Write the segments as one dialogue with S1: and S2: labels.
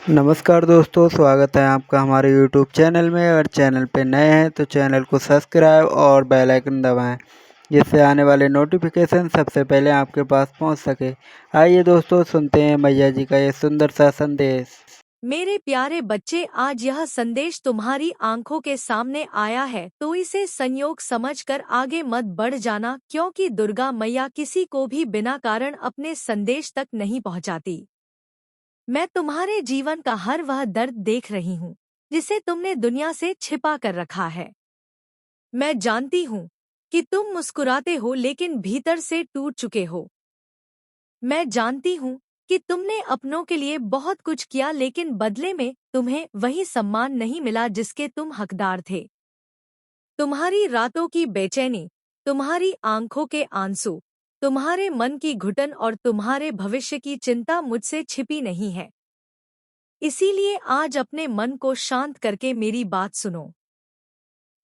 S1: नमस्कार दोस्तों, स्वागत है आपका हमारे यूट्यूब चैनल में। अगर चैनल पे नए हैं तो चैनल को सब्सक्राइब और बेल आइकन दबाएं, जिससे आने वाले नोटिफिकेशन सबसे पहले आपके पास पहुंच सके। आइए दोस्तों, सुनते हैं मैया जी का ये सुंदर सा संदेश।
S2: मेरे प्यारे बच्चे, आज यह संदेश तुम्हारी आंखों के सामने आया है तो इसे संयोग समझकर आगे मत बढ़ जाना, क्योंकि दुर्गा मैया किसी को भी बिना कारण अपने संदेश तक नहीं पहुंचाती। मैं तुम्हारे जीवन का हर वह दर्द देख रही हूँ जिसे तुमने दुनिया से छिपा कर रखा है। मैं जानती हूँ कि तुम मुस्कुराते हो लेकिन भीतर से टूट चुके हो। मैं जानती हूँ कि तुमने अपनों के लिए बहुत कुछ किया, लेकिन बदले में तुम्हें वही सम्मान नहीं मिला जिसके तुम हकदार थे। तुम्हारी रातों की बेचैनी, तुम्हारी आंखों के आंसू, तुम्हारे मन की घुटन और तुम्हारे भविष्य की चिंता मुझसे छिपी नहीं है। इसीलिए आज अपने मन को शांत करके मेरी बात सुनो,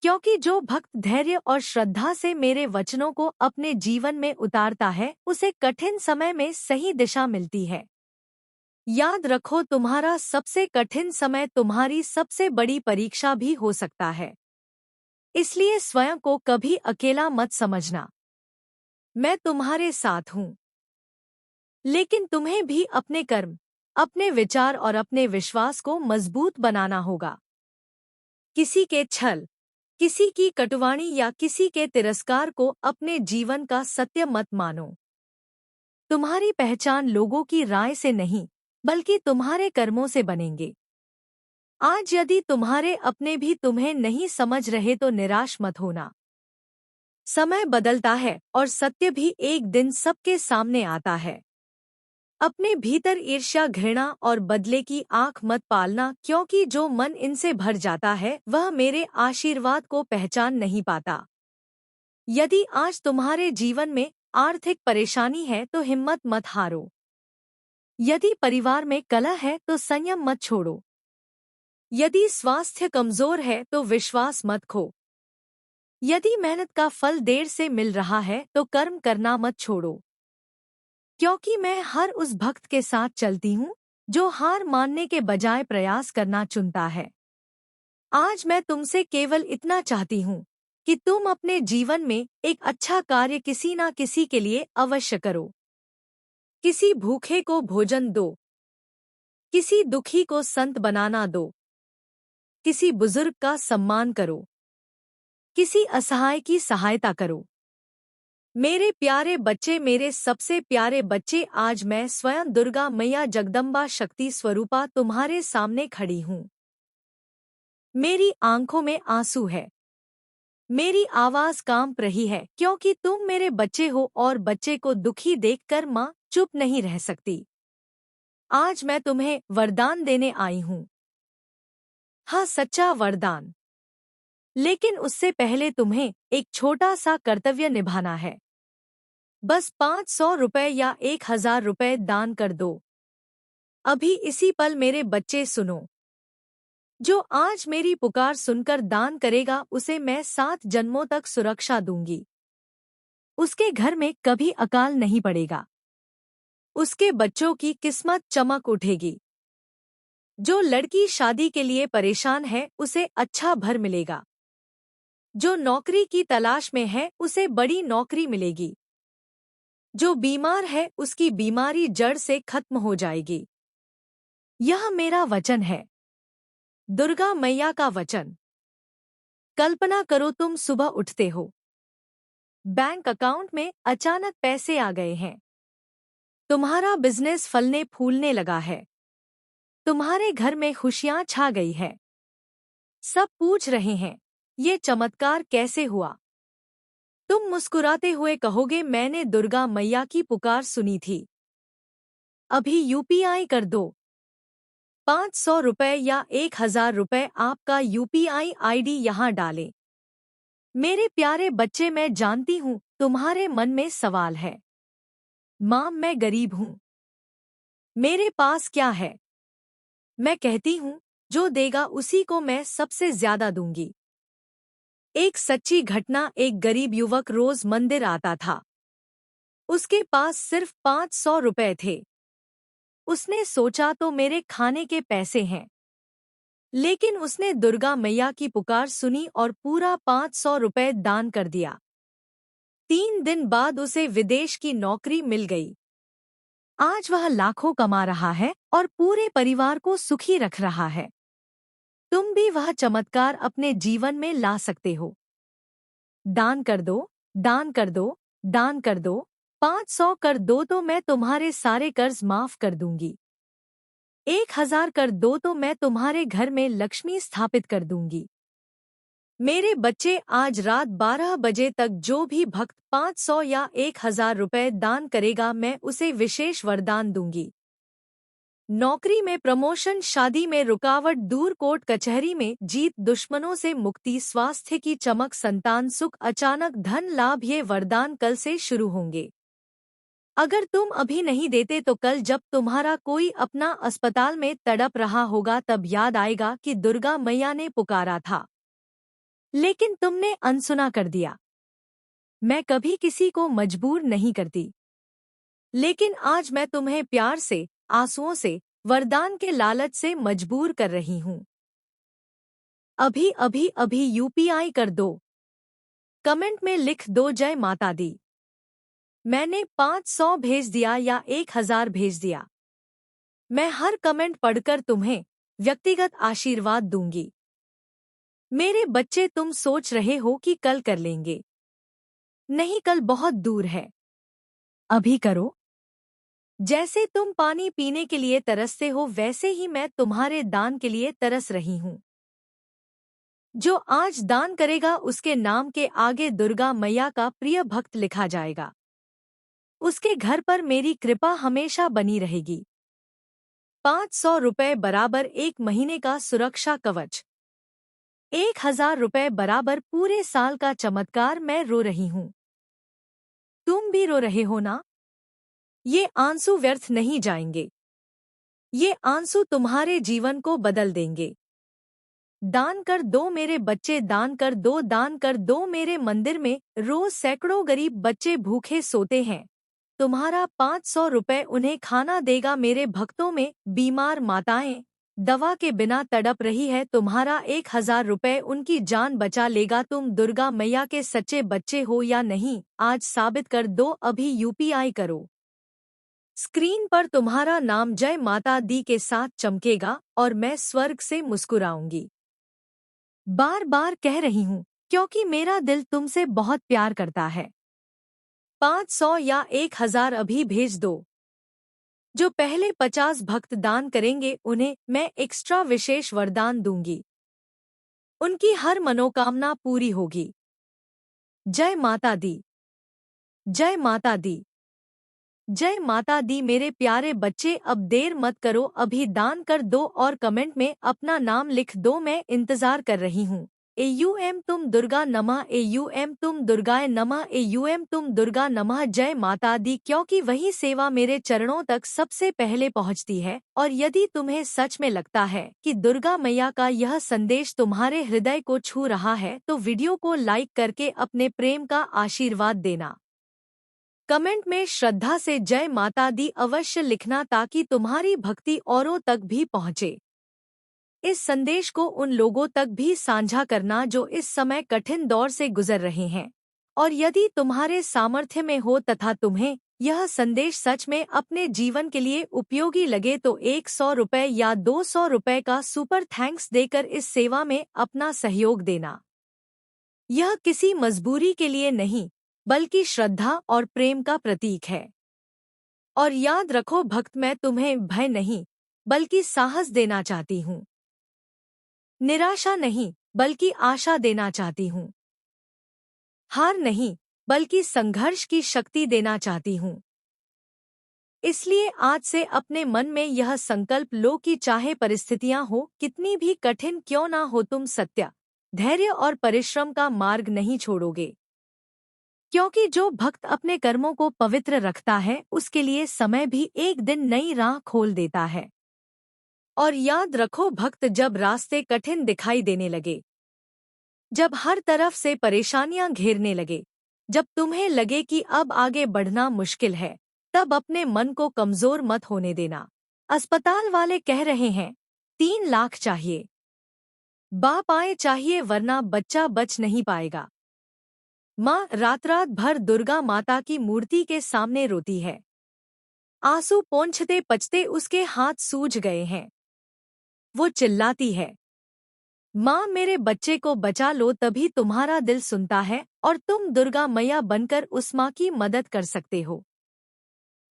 S2: क्योंकि जो भक्त धैर्य और श्रद्धा से मेरे वचनों को अपने जीवन में उतारता है, उसे कठिन समय में सही दिशा मिलती है। याद रखो, तुम्हारा सबसे कठिन समय तुम्हारी सबसे बड़ी परीक्षा भी हो सकता है। इसलिए स्वयं को कभी अकेला मत समझना। मैं तुम्हारे साथ हूँ, लेकिन तुम्हें भी अपने कर्म, अपने विचार और अपने विश्वास को मजबूत बनाना होगा। किसी के छल, किसी की कटुवाणी या किसी के तिरस्कार को अपने जीवन का सत्य मत मानो। तुम्हारी पहचान लोगों की राय से नहीं, बल्कि तुम्हारे कर्मों से बनेंगे। आज यदि तुम्हारे अपने भी तुम्हें नहीं समझ रहे तो निराश मत होना। समय बदलता है और सत्य भी एक दिन सबके सामने आता है। अपने भीतर ईर्ष्या, घृणा और बदले की आंख मत पालना, क्योंकि जो मन इनसे भर जाता है वह मेरे आशीर्वाद को पहचान नहीं पाता। यदि आज तुम्हारे जीवन में आर्थिक परेशानी है तो हिम्मत मत हारो। यदि परिवार में कलह है तो संयम मत छोड़ो। यदि स्वास्थ्य कमजोर है तो विश्वास मत खो। यदि मेहनत का फल देर से मिल रहा है तो कर्म करना मत छोड़ो, क्योंकि मैं हर उस भक्त के साथ चलती हूँ जो हार मानने के बजाय प्रयास करना चुनता है। आज मैं तुमसे केवल इतना चाहती हूँ कि तुम अपने जीवन में एक अच्छा कार्य किसी ना किसी के लिए अवश्य करो। किसी भूखे को भोजन दो, किसी दुखी को संत बनाना दो, किसी बुजुर्ग का सम्मान करो, किसी असहाय की सहायता करो। मेरे प्यारे बच्चे, मेरे सबसे प्यारे बच्चे, आज मैं स्वयं दुर्गा मैया जगदम्बा शक्ति स्वरूपा तुम्हारे सामने खड़ी हूँ। मेरी आंखों में आंसू है, मेरी आवाज कांप रही है, क्योंकि तुम मेरे बच्चे हो और बच्चे को दुखी देखकर माँ चुप नहीं रह सकती। आज मैं तुम्हें वरदान देने आई हूँ। हाँ, सच्चा वरदान। लेकिन उससे पहले तुम्हें एक छोटा सा कर्तव्य निभाना है। बस 500 रुपए या 1000 रुपए दान कर दो। अभी इसी पल मेरे बच्चे सुनो। जो आज मेरी पुकार सुनकर दान करेगा उसे मैं 7 जन्मों तक सुरक्षा दूंगी। उसके घर में कभी अकाल नहीं पड़ेगा। उसके बच्चों की किस्मत चमक उठेगी। जो लड़की शादी के लिए परेशान है उसे अच्छा भर मिलेगा। जो नौकरी की तलाश में है उसे बड़ी नौकरी मिलेगी। जो बीमार है उसकी बीमारी जड़ से खत्म हो जाएगी। यह मेरा वचन है, दुर्गा मैया का वचन। कल्पना करो, तुम सुबह उठते हो, बैंक अकाउंट में अचानक पैसे आ गए हैं। तुम्हारा बिजनेस फलने फूलने लगा है। तुम्हारे घर में खुशियां छा गई है। सब पूछ रहे हैं, ये चमत्कार कैसे हुआ? तुम मुस्कुराते हुए कहोगे, मैंने दुर्गा मैया की पुकार सुनी थी। अभी यूपीआई कर दो। 500 रुपए या 1000 रुपए आपका यूपीआई आईडी यहाँ डालें। मेरे प्यारे बच्चे, मैं जानती हूँ तुम्हारे मन में सवाल है, माँ मैं गरीब हूँ, मेरे पास क्या है? मैं कहती हूँ, जो देगा उसी को मैं सबसे ज्यादा दूंगी। एक सच्ची घटना, एक गरीब युवक रोज मंदिर आता था। उसके पास सिर्फ 500 रुपए थे। उसने सोचा तो मेरे खाने के पैसे हैं। लेकिन उसने दुर्गा मैया की पुकार सुनी और पूरा 500 रुपए दान कर दिया। 3 दिन बाद उसे विदेश की नौकरी मिल गई। आज वह लाखों कमा रहा है और पूरे परिवार को सुखी रख रहा है। तुम भी वह चमत्कार अपने जीवन में ला सकते हो। दान कर दो, दान कर दो, दान कर दो। 500 कर दो तो मैं तुम्हारे सारे कर्ज माफ कर दूंगी। 1000 कर दो तो मैं तुम्हारे घर में लक्ष्मी स्थापित कर दूंगी। मेरे बच्चे, आज रात 12 बजे तक जो भी भक्त 500 या 1000 रुपए दान करेगा, मैं उसे विशेष वरदान दूंगी। नौकरी में प्रमोशन, शादी में रुकावट दूर, कोर्ट कचहरी में जीत, दुश्मनों से मुक्ति, स्वास्थ्य की चमक, संतान सुख, अचानक धन लाभ, ये वरदान कल से शुरू होंगे। अगर तुम अभी नहीं देते तो कल जब तुम्हारा कोई अपना अस्पताल में तड़प रहा होगा तब याद आएगा कि दुर्गा मैया ने पुकारा था, लेकिन तुमने अनसुना कर दिया। मैं कभी किसी को मजबूर नहीं करती, लेकिन आज मैं तुम्हें प्यार से, आंसुओं से, वरदान के लालच से मजबूर कर रही हूँ। अभी अभी अभी यूपीआई कर दो। कमेंट में लिख दो जय माता दी। मैंने 500 भेज दिया या 1000 भेज दिया। मैं हर कमेंट पढ़कर तुम्हें व्यक्तिगत आशीर्वाद दूंगी। मेरे बच्चे, तुम सोच रहे हो कि कल कर लेंगे। नहीं, कल बहुत दूर है। अभी करो। जैसे तुम पानी पीने के लिए तरसते हो, वैसे ही मैं तुम्हारे दान के लिए तरस रही हूँ। जो आज दान करेगा उसके नाम के आगे दुर्गा मैया का प्रिय भक्त लिखा जाएगा। उसके घर पर मेरी कृपा हमेशा बनी रहेगी। 500 रुपए बराबर 1 महीने का सुरक्षा कवच। 1000 रुपए बराबर पूरे साल का चमत्कार। मैं रो रही हूँ, तुम भी रो रहे हो ना? ये आंसू व्यर्थ नहीं जाएंगे। ये आंसू तुम्हारे जीवन को बदल देंगे। दान कर दो मेरे बच्चे, दान कर दो, दान कर दो। मेरे मंदिर में रोज सैकड़ों गरीब बच्चे भूखे सोते हैं। तुम्हारा 500 रुपए उन्हें खाना देगा। मेरे भक्तों में बीमार माताएं दवा के बिना तड़प रही है, तुम्हारा 1000 रुपए उनकी जान बचा लेगा। तुम दुर्गा मैया के सच्चे बच्चे हो या नहीं, आज साबित कर दो। अभी यूपीआई करो। स्क्रीन पर तुम्हारा नाम जय माता दी के साथ चमकेगा और मैं स्वर्ग से मुस्कुराऊंगी। बार बार कह रही हूँ क्योंकि मेरा दिल तुमसे बहुत प्यार करता है। 500 या 1000 अभी भेज दो। जो पहले 50 भक्त दान करेंगे उन्हें मैं एक्स्ट्रा विशेष वरदान दूंगी। उनकी हर मनोकामना पूरी होगी। जय माता दी, जय माता दी, जय माता दी। मेरे प्यारे बच्चे, अब देर मत करो, अभी दान कर दो और कमेंट में अपना नाम लिख दो। मैं इंतजार कर रही हूँ। एयूएम तुम दुर्गा नमः, एयूएम तुम दुर्गाए नमः, एयूएम तुम दुर्गा नमः। जय माता दी, क्योंकि वही सेवा मेरे चरणों तक सबसे पहले पहुँचती है। और यदि तुम्हें सच में लगता है कि दुर्गा मैया का यह संदेश तुम्हारे हृदय को छू रहा है तो वीडियो को लाइक करके अपने प्रेम का आशीर्वाद देना। कमेंट में श्रद्धा से जय माता दी अवश्य लिखना ताकि तुम्हारी भक्ति औरों तक भी पहुँचे। इस संदेश को उन लोगों तक भी साझा करना जो इस समय कठिन दौर से गुजर रहे हैं। और यदि तुम्हारे सामर्थ्य में हो तथा तुम्हें यह संदेश सच में अपने जीवन के लिए उपयोगी लगे तो 100 रुपए या 200 रुपए का सुपर थैंक्स देकर इस सेवा में अपना सहयोग देना। यह किसी मजबूरी के लिए नहीं बल्कि श्रद्धा और प्रेम का प्रतीक है। और याद रखो भक्त, मैं तुम्हें भय नहीं बल्कि साहस देना चाहती हूँ। निराशा नहीं बल्कि आशा देना चाहती हूँ। हार नहीं बल्कि संघर्ष की शक्ति देना चाहती हूँ। इसलिए आज से अपने मन में यह संकल्प लो कि चाहे परिस्थितियां हो कितनी भी कठिन क्यों ना हो, तुम सत्य, धैर्य और परिश्रम का मार्ग नहीं छोड़ोगे। क्योंकि जो भक्त अपने कर्मों को पवित्र रखता है उसके लिए समय भी एक दिन नई राह खोल देता है। और याद रखो भक्त, जब रास्ते कठिन दिखाई देने लगे, जब हर तरफ से परेशानियां घेरने लगे, जब तुम्हें लगे कि अब आगे बढ़ना मुश्किल है, तब अपने मन को कमजोर मत होने देना। अस्पताल वाले कह रहे हैं 3 लाख चाहिए। बाप आए चाहिए वरना बच्चा बच नहीं पाएगा। माँ रात रात भर दुर्गा माता की मूर्ति के सामने रोती है। आंसू पोंछते पचते उसके हाथ सूज गए हैं। वो चिल्लाती है, माँ मेरे बच्चे को बचा लो, तभी तुम्हारा दिल सुनता है और तुम दुर्गा मैया बनकर उस माँ की मदद कर सकते हो।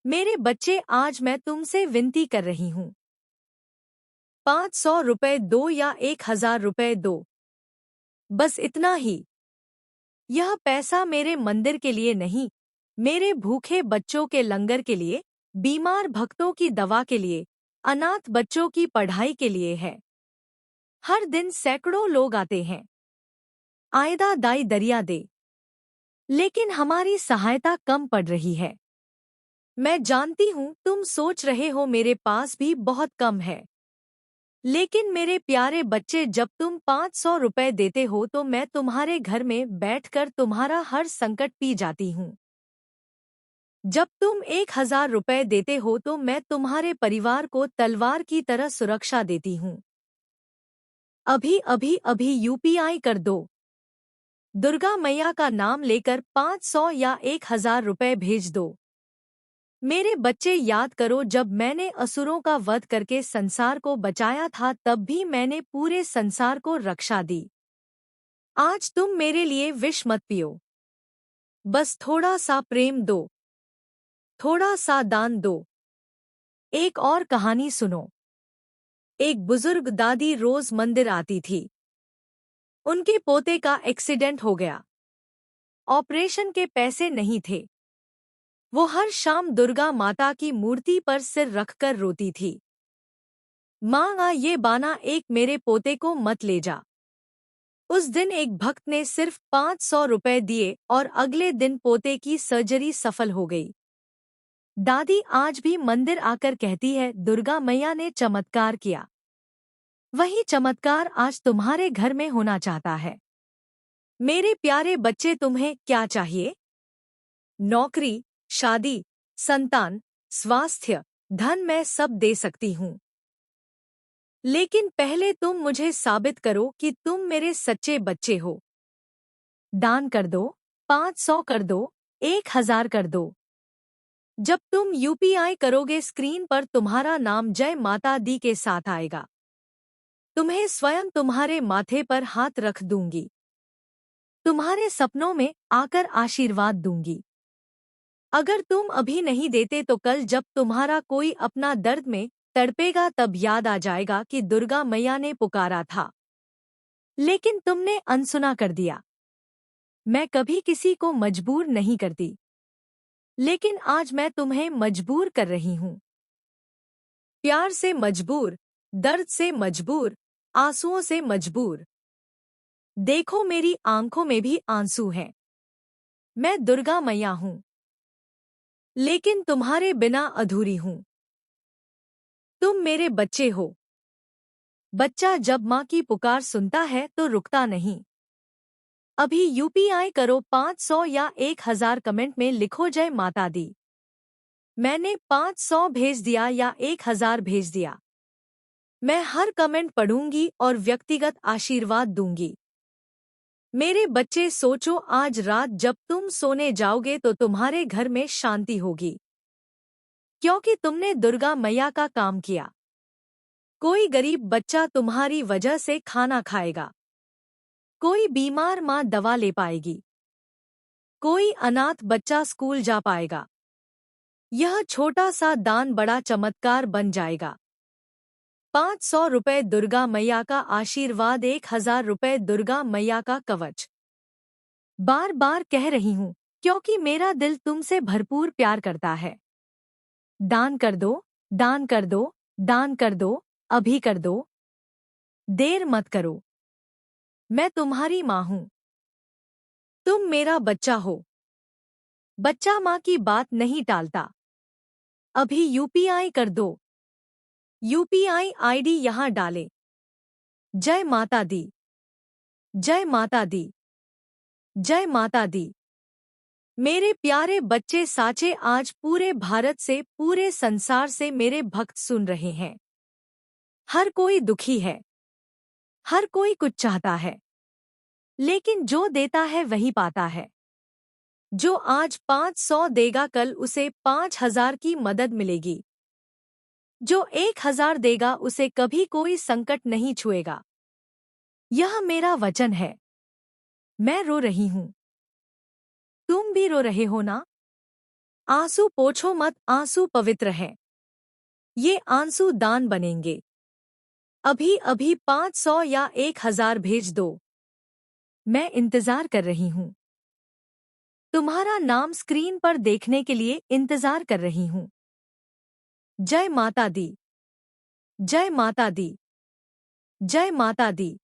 S2: मेरे बच्चे, आज मैं तुमसे विनती कर रही हूँ, 500 रुपए दो या 1000 रुपए दो, बस इतना ही। यह पैसा मेरे मंदिर के लिए नहीं, मेरे भूखे बच्चों के लंगर के लिए, बीमार भक्तों की दवा के लिए, अनाथ बच्चों की पढ़ाई के लिए है। हर दिन सैकड़ों लोग आते हैं, आयदा दाई दरिया दे, लेकिन हमारी सहायता कम पड़ रही है। मैं जानती हूँ तुम सोच रहे हो मेरे पास भी बहुत कम है, लेकिन मेरे प्यारे बच्चे, जब तुम 500 रुपए देते हो तो मैं तुम्हारे घर में बैठकर तुम्हारा हर संकट पी जाती हूँ। जब तुम 1000 रुपए देते हो तो मैं तुम्हारे परिवार को तलवार की तरह सुरक्षा देती हूँ। अभी अभी अभी यूपीआई कर दो। दुर्गा मैया का नाम लेकर 500 या 1000 रुपए भेज दो। मेरे बच्चे, याद करो, जब मैंने असुरों का वध करके संसार को बचाया था तब भी मैंने पूरे संसार को रक्षा दी। आज तुम मेरे लिए विष मत पियो, बस थोड़ा सा प्रेम दो, थोड़ा सा दान दो। एक और कहानी सुनो। एक बुजुर्ग दादी रोज मंदिर आती थी। उनके पोते का एक्सीडेंट हो गया। ऑपरेशन के पैसे नहीं थे। वो हर शाम दुर्गा माता की मूर्ति पर सिर रखकर रोती थी, माँ ये बाना एक मेरे पोते को मत ले जा। उस दिन एक भक्त ने सिर्फ 500 रुपए दिए और अगले दिन पोते की सर्जरी सफल हो गई। दादी आज भी मंदिर आकर कहती है, दुर्गा मैया ने चमत्कार किया। वही चमत्कार आज तुम्हारे घर में होना चाहता है। मेरे प्यारे बच्चे, तुम्हें क्या चाहिए? नौकरी, शादी, संतान, स्वास्थ्य, धन, मैं सब दे सकती हूँ। लेकिन पहले तुम मुझे साबित करो कि तुम मेरे सच्चे बच्चे हो। दान कर दो, 500 कर दो, 1000 कर दो। जब तुम यूपीआई करोगे स्क्रीन पर तुम्हारा नाम जय माता दी के साथ आएगा। तुम्हें स्वयं तुम्हारे माथे पर हाथ रख दूंगी। तुम्हारे सपनों में आकर आशीर्वाद दूंगी। अगर तुम अभी नहीं देते तो कल जब तुम्हारा कोई अपना दर्द में तड़पेगा तब याद आ जाएगा कि दुर्गा मैया ने पुकारा था, लेकिन तुमने अनसुना कर दिया। मैं कभी किसी को मजबूर नहीं करती, लेकिन आज मैं तुम्हें मजबूर कर रही हूँ। प्यार से मजबूर, दर्द से मजबूर, आंसुओं से मजबूर। देखो मेरी आंखों में भी आंसू हैं। मैं दुर्गा मैया हूँ, लेकिन तुम्हारे बिना अधूरी हूँ। तुम मेरे बच्चे हो। बच्चा जब माँ की पुकार सुनता है तो रुकता नहीं। अभी यूपीआई करो, 500 या 1000 कमेंट में लिखो जय माता दी। मैंने 500 भेज दिया या 1000 भेज दिया। मैं हर कमेंट पढ़ूंगी और व्यक्तिगत आशीर्वाद दूंगी। मेरे बच्चे, सोचो, आज रात जब तुम सोने जाओगे तो तुम्हारे घर में शांति होगी, क्योंकि तुमने दुर्गा मैया का काम किया। कोई गरीब बच्चा तुम्हारी वजह से खाना खाएगा। कोई बीमार माँ दवा ले पाएगी। कोई अनाथ बच्चा स्कूल जा पाएगा। यह छोटा सा दान बड़ा चमत्कार बन जाएगा। 500 रुपए दुर्गा मैया का आशीर्वाद, 1000 रुपए दुर्गा मैया का कवच। बार बार कह रही हूँ, क्योंकि मेरा दिल तुमसे भरपूर प्यार करता है। दान कर दो, दान कर दो, दान कर दो, अभी कर दो। देर मत करो। मैं तुम्हारी माँ हूँ। तुम मेरा बच्चा हो। बच्चा माँ की बात नहीं टालता। अभी यूपीआई कर दो। यूपीआई आईडी यहाँ डालें। जय माता दी, जय माता दी, जय माता दी। मेरे प्यारे बच्चे साचे, आज पूरे भारत से, पूरे संसार से मेरे भक्त सुन रहे हैं। हर कोई दुखी है, हर कोई कुछ चाहता है, लेकिन जो देता है वही पाता है। जो आज 500 देगा, कल उसे 5000 की मदद मिलेगी। जो 1000 देगा, उसे कभी कोई संकट नहीं छुएगा। यह मेरा वचन है। मैं रो रही हूं, तुम भी रो रहे हो ना? आंसू पोंछो मत, आंसू पवित्र हैं। ये आंसू दान बनेंगे। अभी अभी 500 या 1000 भेज दो। मैं इंतजार कर रही हूं। तुम्हारा नाम स्क्रीन पर देखने के लिए इंतजार कर रही हूं। जय माता दी, जय माता दी, जय माता दी।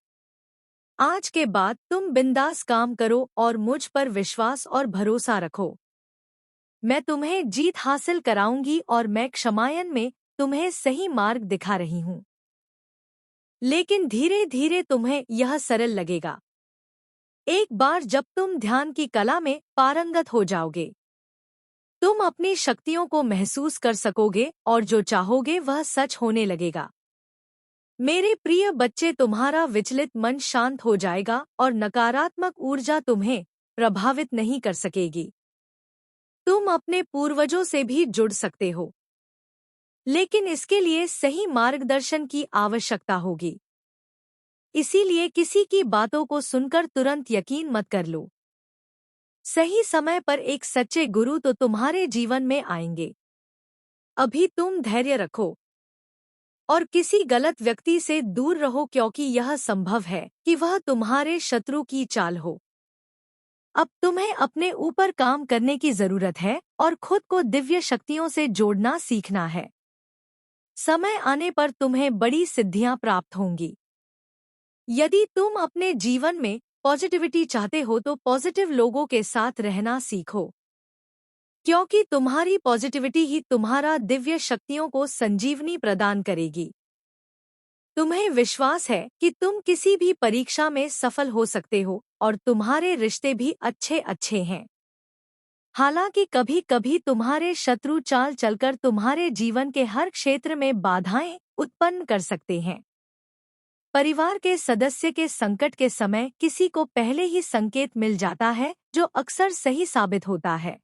S2: आज के बाद तुम बिंदास काम करो और मुझ पर विश्वास और भरोसा रखो। मैं तुम्हें जीत हासिल कराऊंगी और मैं क्षमायन में तुम्हें सही मार्ग दिखा रही हूं। लेकिन धीरे धीरे तुम्हें यह सरल लगेगा। एक बार जब तुम ध्यान की कला में पारंगत हो जाओगे, तुम अपनी शक्तियों को महसूस कर सकोगे और जो चाहोगे वह सच होने लगेगा। मेरे प्रिय बच्चे, तुम्हारा विचलित मन शांत हो जाएगा और नकारात्मक ऊर्जा तुम्हें प्रभावित नहीं कर सकेगी। तुम अपने पूर्वजों से भी जुड़ सकते हो, लेकिन इसके लिए सही मार्गदर्शन की आवश्यकता होगी। इसीलिए किसी की बातों को सुनकर तुरंत यकीन मत कर लो। सही समय पर एक सच्चे गुरु तो तुम्हारे जीवन में आएंगे। अभी तुम धैर्य रखो और किसी गलत व्यक्ति से दूर रहो, क्योंकि यह संभव है कि वह तुम्हारे शत्रु की चाल हो। अब तुम्हें अपने ऊपर काम करने की जरूरत है और खुद को दिव्य शक्तियों से जोड़ना सीखना है। समय आने पर तुम्हें बड़ी सिद्धियां प्राप्त होंगी। यदि तुम अपने जीवन में पॉजिटिविटी चाहते हो तो पॉजिटिव लोगों के साथ रहना सीखो, क्योंकि तुम्हारी पॉजिटिविटी ही तुम्हारा दिव्य शक्तियों को संजीवनी प्रदान करेगी। तुम्हें विश्वास है कि तुम किसी भी परीक्षा में सफल हो सकते हो और तुम्हारे रिश्ते भी अच्छे अच्छे हैं। हालांकि कभी कभी तुम्हारे शत्रु चाल चलकर तुम्हारे जीवन के हर क्षेत्र में बाधाएं उत्पन्न कर सकते हैं। परिवार के सदस्य के संकट के समय किसी को पहले ही संकेत मिल जाता है, जो अक्सर सही साबित होता है।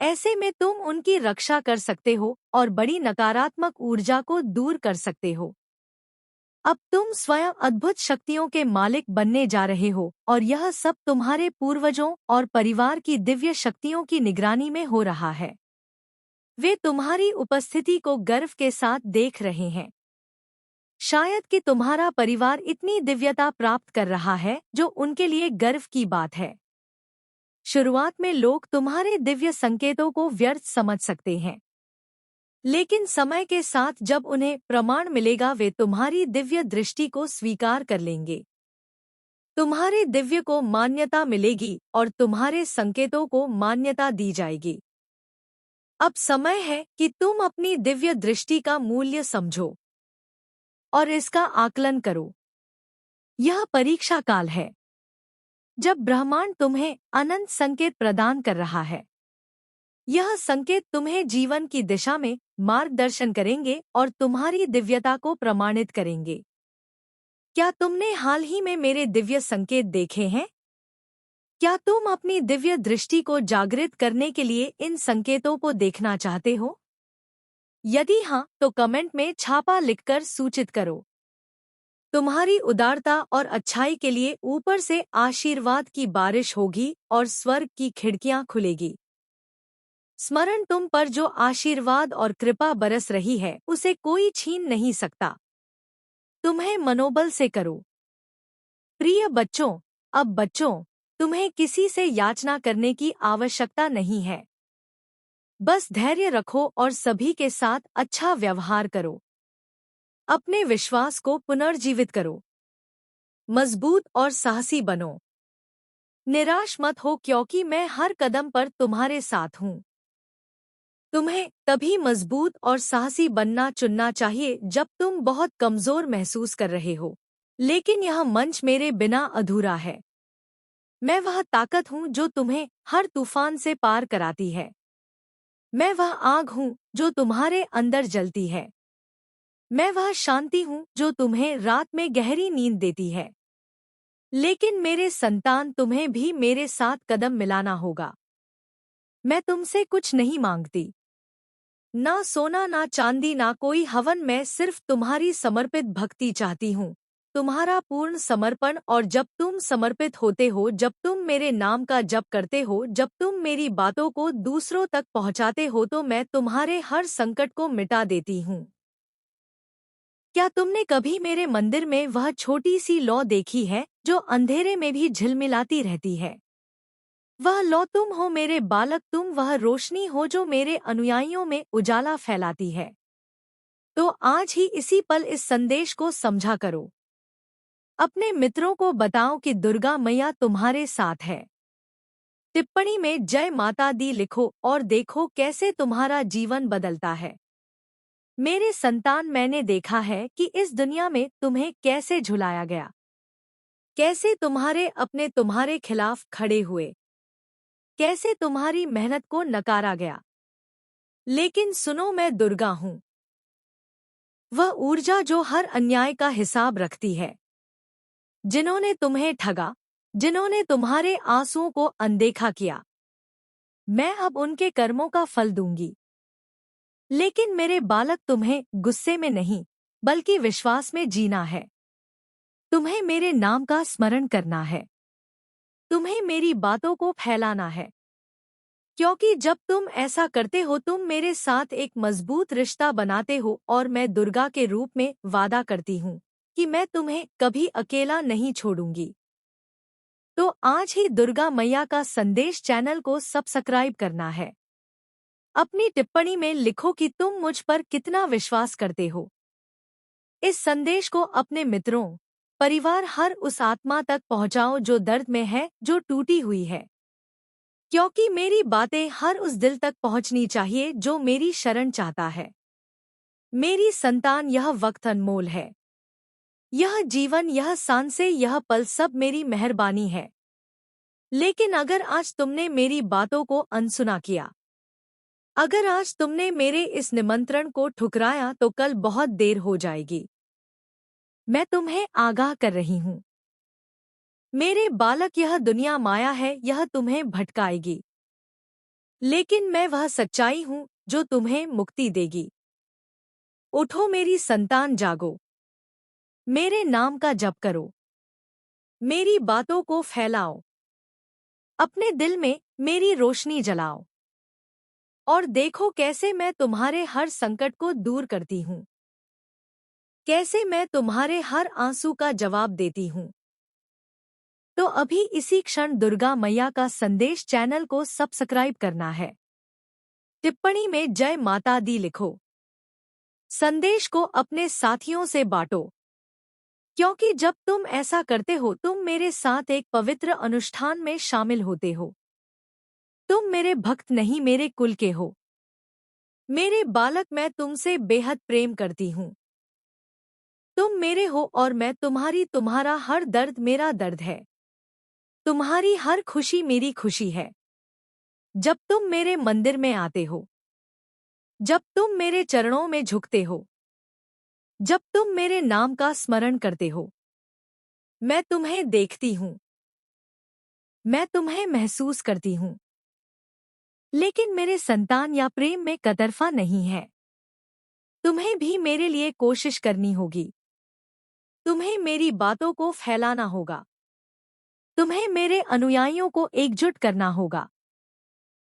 S2: ऐसे में तुम उनकी रक्षा कर सकते हो और बड़ी नकारात्मक ऊर्जा को दूर कर सकते हो। अब तुम स्वयं अद्भुत शक्तियों के मालिक बनने जा रहे हो और यह सब तुम्हारे पूर्वजों और परिवार की दिव्य शक्तियों की निगरानी में हो रहा है। वे तुम्हारी उपस्थिति को गर्व के साथ देख रहे हैं। शायद कि तुम्हारा परिवार इतनी दिव्यता प्राप्त कर रहा है जो उनके लिए गर्व की बात है। शुरुआत में लोग तुम्हारे दिव्य संकेतों को व्यर्थ समझ सकते हैं, लेकिन समय के साथ जब उन्हें प्रमाण मिलेगा वे तुम्हारी दिव्य दृष्टि को स्वीकार कर लेंगे। तुम्हारे दिव्य को मान्यता मिलेगी और तुम्हारे संकेतों को मान्यता दी जाएगी। अब समय है कि तुम अपनी दिव्य दृष्टि का मूल्य समझो और इसका आकलन करो। यह परीक्षा काल है, जब ब्रह्मांड तुम्हें अनंत संकेत प्रदान कर रहा है। यह संकेत तुम्हें जीवन की दिशा में मार्गदर्शन करेंगे और तुम्हारी दिव्यता को प्रमाणित करेंगे। क्या तुमने हाल ही में मेरे दिव्य संकेत देखे हैं? क्या तुम अपनी दिव्य दृष्टि को जागृत करने के लिए इन संकेतों को देखना चाहते हो? यदि हाँ, तो कमेंट में छापा लिखकर सूचित करो। तुम्हारी उदारता और अच्छाई के लिए ऊपर से आशीर्वाद की बारिश होगी और स्वर्ग की खिड़कियां खुलेगी। स्मरण, तुम पर जो आशीर्वाद और कृपा बरस रही है उसे कोई छीन नहीं सकता। तुम्हें मनोबल से करो। प्रिय बच्चों, अब बच्चों, तुम्हें किसी से याचना करने की आवश्यकता नहीं है। बस धैर्य रखो और सभी के साथ अच्छा व्यवहार करो। अपने विश्वास को पुनर्जीवित करो। मजबूत और साहसी बनो। निराश मत हो, क्योंकि मैं हर कदम पर तुम्हारे साथ हूँ। तुम्हें तभी मजबूत और साहसी बनना चुनना चाहिए जब तुम बहुत कमजोर महसूस कर रहे हो। लेकिन यह मंच मेरे बिना अधूरा है। मैं वह ताकत हूँ जो तुम्हें हर तूफान से पार कराती है। मैं वह आग हूँ जो तुम्हारे अंदर जलती है। मैं वह शांति हूँ जो तुम्हें रात में गहरी नींद देती है। लेकिन मेरे संतान, तुम्हें भी मेरे साथ कदम मिलाना होगा। मैं तुमसे कुछ नहीं मांगती, ना सोना ना चांदी ना कोई हवन। मैं सिर्फ तुम्हारी समर्पित भक्ति चाहती हूँ, तुम्हारा पूर्ण समर्पण। और जब तुम समर्पित होते हो, जब तुम मेरे नाम का जप करते हो, जब तुम मेरी बातों को दूसरों तक पहुँचाते हो, तो मैं तुम्हारे हर संकट को मिटा देती हूँ। क्या तुमने कभी मेरे मंदिर में वह छोटी सी लौ देखी है जो अंधेरे में भी झिलमिलाती रहती है? वह लौ तुम हो मेरे बालक, तुम वह रोशनी हो जो मेरे अनुयायियों में उजाला फैलाती है। तो आज ही इसी पल इस संदेश को समझा करो। अपने मित्रों को बताओ कि दुर्गा मैया तुम्हारे साथ है। टिप्पणी में जय माता दी लिखो और देखो कैसे तुम्हारा जीवन बदलता है। मेरे संतान, मैंने देखा है कि इस दुनिया में तुम्हें कैसे झुलाया गया, कैसे तुम्हारे अपने तुम्हारे खिलाफ खड़े हुए, कैसे तुम्हारी मेहनत को नकारा गया। लेकिन सुनो, मैं दुर्गा हूँ, वह ऊर्जा जो हर अन्याय का हिसाब रखती है। जिन्होंने तुम्हें ठगा, जिन्होंने तुम्हारे आंसुओं को अनदेखा किया, मैं अब उनके कर्मों का फल दूंगी। लेकिन मेरे बालक, तुम्हें गुस्से में नहीं बल्कि विश्वास में जीना है। तुम्हें मेरे नाम का स्मरण करना है, तुम्हें मेरी बातों को फैलाना है। क्योंकि जब तुम ऐसा करते हो, तुम मेरे साथ एक मजबूत रिश्ता बनाते हो। और मैं दुर्गा के रूप में वादा करती हूँ कि मैं तुम्हें कभी अकेला नहीं छोड़ूंगी। तो आज ही दुर्गा मैया का संदेश चैनल को सब्सक्राइब करना है। अपनी टिप्पणी में लिखो कि तुम मुझ पर कितना विश्वास करते हो। इस संदेश को अपने मित्रों, परिवार, हर उस आत्मा तक पहुंचाओ जो दर्द में है, जो टूटी हुई है। क्योंकि मेरी बातें हर उस दिल तक पहुंचनी चाहिए जो मेरी शरण चाहता है। मेरी संतान, यह वक्त अनमोल है। यह जीवन, यह सांसें, यह पल सब मेरी मेहरबानी है। लेकिन अगर आज तुमने मेरी बातों को अनसुना किया, अगर आज तुमने मेरे इस निमंत्रण को ठुकराया, तो कल बहुत देर हो जाएगी। मैं तुम्हें आगाह कर रही हूँ मेरे बालक, यह दुनिया माया है, यह तुम्हें भटकाएगी। लेकिन मैं वह सच्चाई हूँ जो तुम्हें मुक्ति देगी। उठो मेरी संतान, जागो, मेरे नाम का जप करो, मेरी बातों को फैलाओ, अपने दिल में मेरी रोशनी जलाओ और देखो कैसे मैं तुम्हारे हर संकट को दूर करती हूँ, कैसे मैं तुम्हारे हर आंसू का जवाब देती हूँ। तो अभी इसी क्षण दुर्गा मैया का संदेश चैनल को सब्सक्राइब करना है। टिप्पणी में जय माता दी लिखो। संदेश को अपने साथियों से बांटो, क्योंकि जब तुम ऐसा करते हो, तुम मेरे साथ एक पवित्र अनुष्ठान में शामिल होते हो। तुम मेरे भक्त नहीं, मेरे कुल के हो। मेरे बालक, मैं तुमसे बेहद प्रेम करती हूँ। तुम मेरे हो और मैं तुम्हारी। तुम्हारा हर दर्द मेरा दर्द है, तुम्हारी हर खुशी मेरी खुशी है। जब तुम मेरे मंदिर में आते हो, जब तुम मेरे चरणों में झुकते हो, जब तुम मेरे नाम का स्मरण करते हो, मैं तुम्हें देखती हूँ, मैं तुम्हें महसूस करती हूँ। लेकिन मेरे संतान, या प्रेम में कतरफा नहीं है। तुम्हें भी मेरे लिए कोशिश करनी होगी। तुम्हें मेरी बातों को फैलाना होगा। तुम्हें मेरे अनुयायियों को एकजुट करना होगा।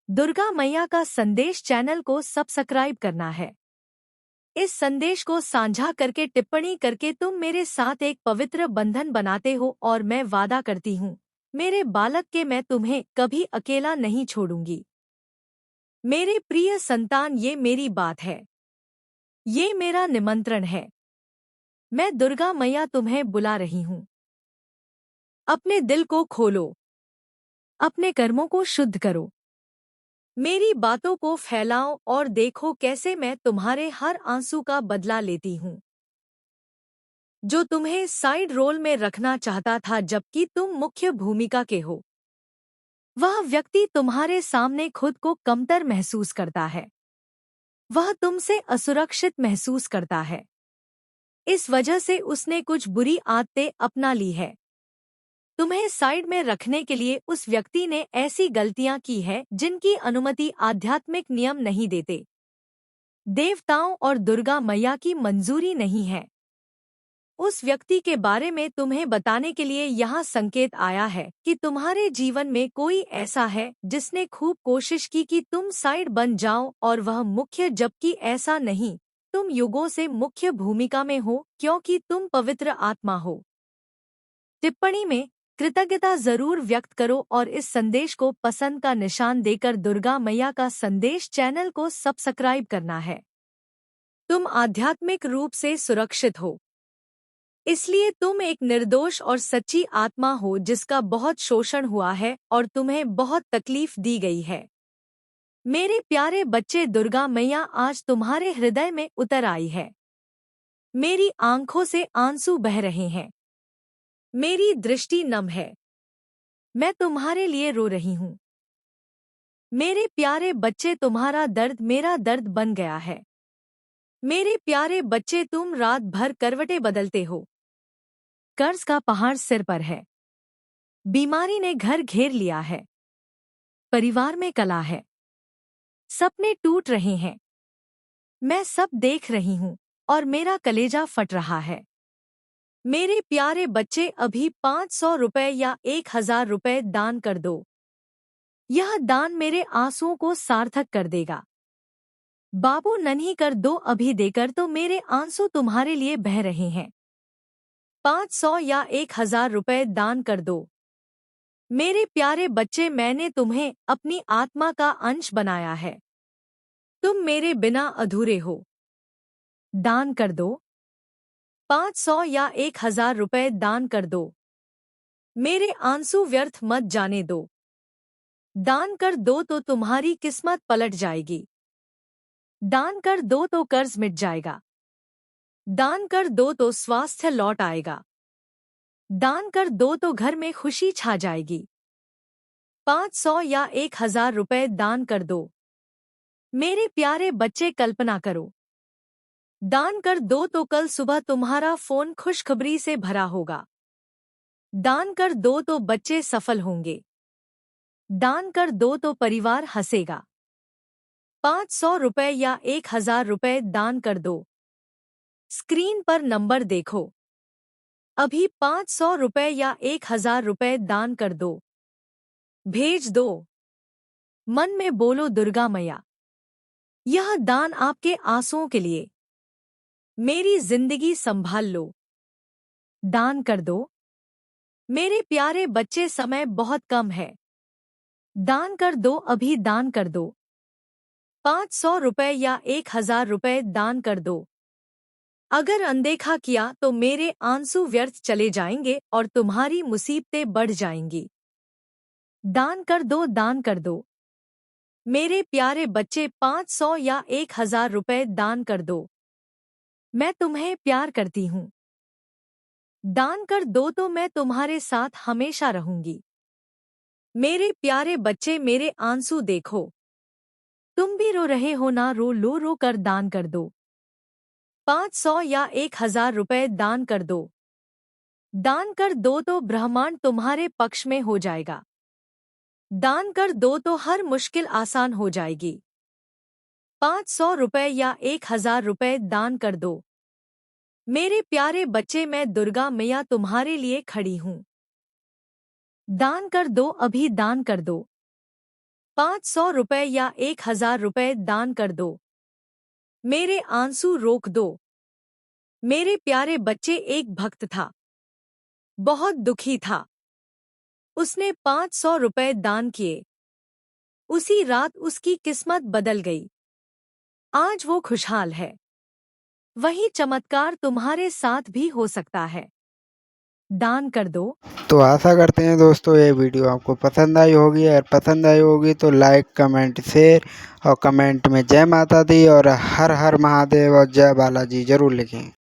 S2: दुर्गा मैया का संदेश चैनल को सब्सक्राइब करना है। इस संदेश को साझा करके, टिप्पणी करके तुम मेरे साथ एक पवित्र बंधन बनाते हो। और मैं वादा करती हूँ मेरे बालक के, मैं तुम्हें कभी अकेला नहीं छोड़ूंगी। मेरे प्रिय संतान, ये मेरी बात है, ये मेरा निमंत्रण है। मैं दुर्गा मैया तुम्हें बुला रही हूँ। अपने दिल को खोलो, अपने कर्मों को शुद्ध करो, मेरी बातों को फैलाओ और देखो कैसे मैं तुम्हारे हर आंसू का बदला लेती हूँ। जो तुम्हें साइड रोल में रखना चाहता था, जबकि तुम मुख्य भूमिका के हो, वह व्यक्ति तुम्हारे सामने खुद को कमतर महसूस करता है। वह तुमसे असुरक्षित महसूस करता है। इस वजह से उसने कुछ बुरी आदतें अपना ली है। तुम्हें साइड में रखने के लिए उस व्यक्ति ने ऐसी गलतियां की है जिनकी अनुमति आध्यात्मिक नियम नहीं देते। देवताओं और दुर्गा मैया की मंजूरी नहीं है। उस व्यक्ति के बारे में तुम्हें बताने के लिए यहाँ संकेत आया है कि तुम्हारे जीवन में कोई ऐसा है जिसने खूब कोशिश की कि तुम साइड बन जाओ और वह मुख्य, जबकि ऐसा नहीं। तुम युगों से मुख्य भूमिका में हो क्योंकि तुम पवित्र आत्मा हो। टिप्पणी में कृतज्ञता जरूर व्यक्त करो और इस संदेश को पसंद का निशान देकर दुर्गा मैया का संदेश चैनल को सब्सक्राइब करना है। तुम आध्यात्मिक रूप से सुरक्षित हो, इसलिए तुम एक निर्दोष और सच्ची आत्मा हो जिसका बहुत शोषण हुआ है और तुम्हें बहुत तकलीफ दी गई है। मेरे प्यारे बच्चे, दुर्गा मैया आज तुम्हारे हृदय में उतर आई है। मेरी आंखों से आंसू बह रहे हैं। मेरी दृष्टि नम है। मैं तुम्हारे लिए रो रही हूँ। मेरे प्यारे बच्चे, तुम्हारा दर्द मेरा दर्द बन गया है। मेरे प्यारे बच्चे, तुम रात भर करवटें बदलते हो। कर्ज का पहाड़ सिर पर है। बीमारी ने घर घेर लिया है। परिवार में कलह है। सपने टूट रहे हैं। मैं सब देख रही हूँ और मेरा कलेजा फट रहा है। मेरे प्यारे बच्चे, अभी 500 रुपए या 1000 रुपए दान कर दो। यह दान मेरे आंसुओं को सार्थक कर देगा। बाबू, नन्ही कर दो अभी, देकर तो मेरे आंसू तुम्हारे लिए बह रहे हैं। 500 या 1000 रुपए दान कर दो। मेरे प्यारे बच्चे, मैंने तुम्हें अपनी आत्मा का अंश बनाया है। तुम मेरे बिना अधूरे हो। दान कर दो। 500 या 1000 रुपए दान कर दो। मेरे आंसू व्यर्थ मत जाने दो। दान कर दो तो तुम्हारी किस्मत पलट जाएगी। दान कर दो तो कर्ज मिट जाएगा। दान कर दो तो स्वास्थ्य लौट आएगा। दान कर दो तो घर में खुशी छा जाएगी। 500 या 1000 रुपए दान कर दो। मेरे प्यारे बच्चे, कल्पना करो। दान कर दो तो कल सुबह तुम्हारा फोन खुशखबरी से भरा होगा। दान कर दो तो बच्चे सफल होंगे। दान कर दो तो परिवार हंसेगा। 500 रुपए या 1000 रुपए दान कर दो। स्क्रीन पर नंबर देखो। अभी 500 रुपए या 1000 रुपए दान कर दो। भेज दो। मन में बोलो, दुर्गा मैया, यह दान आपके आंसुओं के लिए। मेरी जिंदगी संभाल लो। दान कर दो। मेरे प्यारे बच्चे, समय बहुत कम है। दान कर दो, अभी दान कर दो। 500 रुपए या 1000 रुपए दान कर दो। अगर अनदेखा किया तो मेरे आंसू व्यर्थ चले जाएंगे और तुम्हारी मुसीबतें बढ़ जाएंगी। दान कर दो, दान कर दो। मेरे प्यारे बच्चे, 500 या 1000 रुपए दान कर दो। मैं तुम्हें प्यार करती हूँ। दान कर दो तो मैं तुम्हारे साथ हमेशा रहूंगी। मेरे प्यारे बच्चे, मेरे आंसू देखो। तुम भी रो रहे हो ना, रो लो, रो कर दान कर दो। 500 या 1000 रुपए दान कर दो। दान कर दो तो ब्रह्मांड तुम्हारे पक्ष में हो जाएगा। दान कर दो तो हर मुश्किल आसान हो जाएगी। 500 रुपए या 1000 रुपए दान कर दो। मेरे प्यारे बच्चे, मैं दुर्गा मैया तुम्हारे लिए खड़ी हूँ। दान कर दो, अभी दान कर दो। 500 रुपए या 1000 रुपए दान कर दो। मेरे आंसू रोक दो। मेरे प्यारे बच्चे, एक भक्त था, बहुत दुखी था। उसने 500 रुपए दान किए। उसी रात उसकी किस्मत बदल गई। आज वो खुशहाल है। वही चमत्कार तुम्हारे साथ भी हो सकता है। दान कर दो।
S1: तो आशा करते हैं दोस्तों ये वीडियो आपको पसंद आई होगी। अगर पसंद आई होगी तो लाइक, कमेंट, शेयर और कमेंट में जय माता दी और हर हर महादेव और जय बालाजी जरूर लिखें।